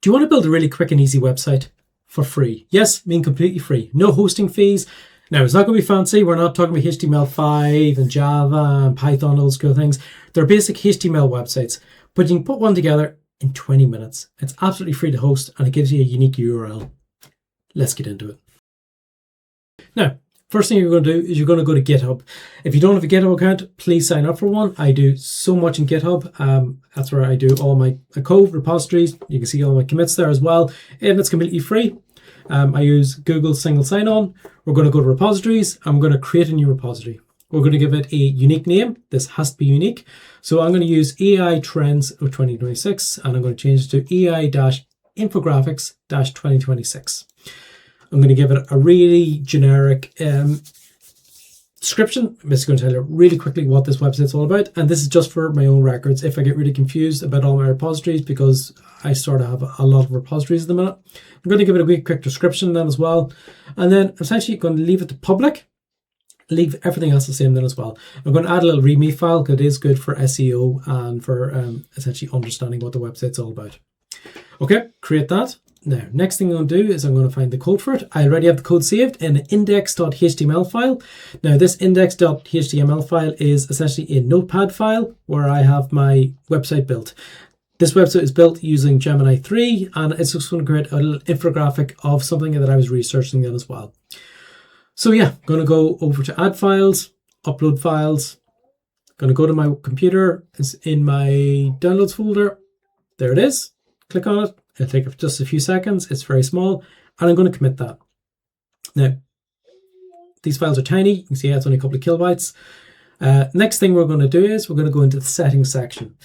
Do you want to build a really quick and easy website for free? Yes, I mean completely free. No hosting fees. Now, it's not going to be fancy. We're not talking about HTML5 and Java and Python, those cool things. They're basic HTML websites, but you can put one together in 20 minutes. It's absolutely free to host, and it gives you a unique URL. Let's get into it. Now, first thing you're going to do is you're going to go to GitHub. If you don't have a GitHub account, please sign up for one. I do so much in GitHub. That's where I do all my code repositories. You can see all my commits there as well, and it's completely free. I use Google single sign-on. We're going to go to repositories. I'm going to create a new repository. We're going to give it a unique name. This has to be unique. So I'm going to use AI Trends of 2026, and I'm going to change it to AI-infographics-2026. I'm going to give it a really generic description. I'm just going to tell you really quickly what this website's all about. And this is just for my own records. If I get really confused about all my repositories, because I sort of have a lot of repositories at the minute, I'm going to give it a wee quick description then as well. And then essentially going to leave it to public, leave everything else the same then as well. I'm going to add a little README file because it is good for SEO and for essentially understanding what the website's all about. Okay, create that. Now, next thing I'm going to do is I'm going to find the code for it. I already have the code saved in an index.html file. Now, this index.html file is essentially a notepad file where I have my website built. This website is built using Gemini 3, and it's just going to create a little infographic of something that I was researching then as well. So yeah, I'm going to go over to add files, upload files. I'm going to go to my computer. It's in my downloads folder. There it is. Click on it. It'll take just a few seconds. It's very small, and I'm going to commit that. Now, these files are tiny. You can see it's only a couple of kilobytes. Next thing we're going to do is we're going to go into the settings section.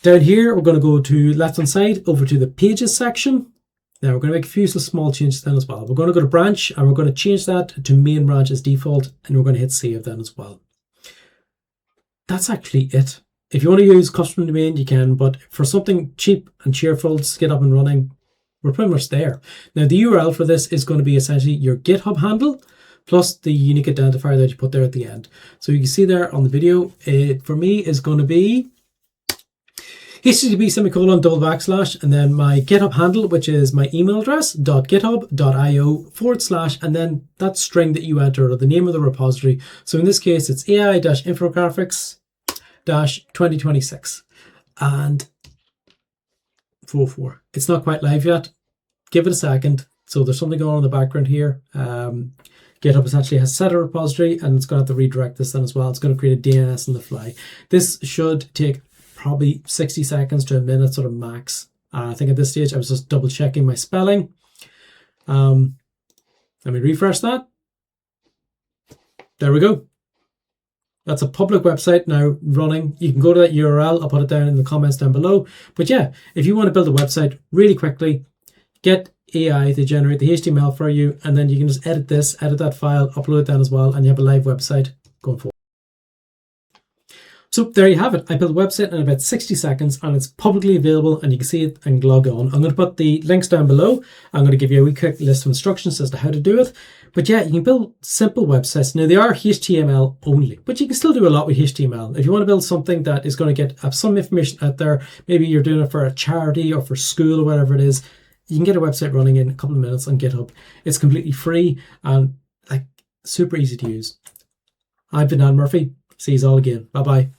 Down here, we're going to go to left-hand side over to the pages section. Now, we're going to make a few small changes then as well. We're going to go to branch, and we're going to change that to main branch as default, and we're going to hit save then as well. That's actually it. If you want to use custom domain, you can, but for something cheap and cheerful to get up and running, we're pretty much there. Now, the URL for this is going to be essentially your GitHub handle plus the unique identifier that you put there at the end. So you can see there on the video, it for me is going to be http:// and then my GitHub handle, which is my email address, .github.io/, and then that string that you enter or the name of the repository. So in this case, it's AI-infographics-2026 and 44. It's not quite live yet. Give it a second. So there's something going on in the background here. GitHub essentially has set a repository, and it's going to have to redirect this then as well. It's going to create a DNS on the fly. This should take probably 60 seconds to a minute sort of max. I think at this stage I was just double checking my spelling. Let me refresh that. There we go. That's a public website now running. You can go to that URL. I'll put it down in the comments down below. But yeah, if you want to build a website really quickly, get AI to generate the HTML for you, and then you can just edit that file, upload it down as well, and you have a live website going forward. So there you have it. I built a website in about 60 seconds, and it's publicly available, and you can see it and log on. I'm going to put the links down below. I'm going to give you a wee quick list of instructions as to how to do it. But yeah, you can build simple websites. Now, they are HTML only, but you can still do a lot with HTML. If you want to build something that is going to get some information out there, maybe you're doing it for a charity or for school or whatever it is, you can get a website running in a couple of minutes on GitHub. It's completely free and like super easy to use. I've been Dan Murphy. See you all again. Bye-bye.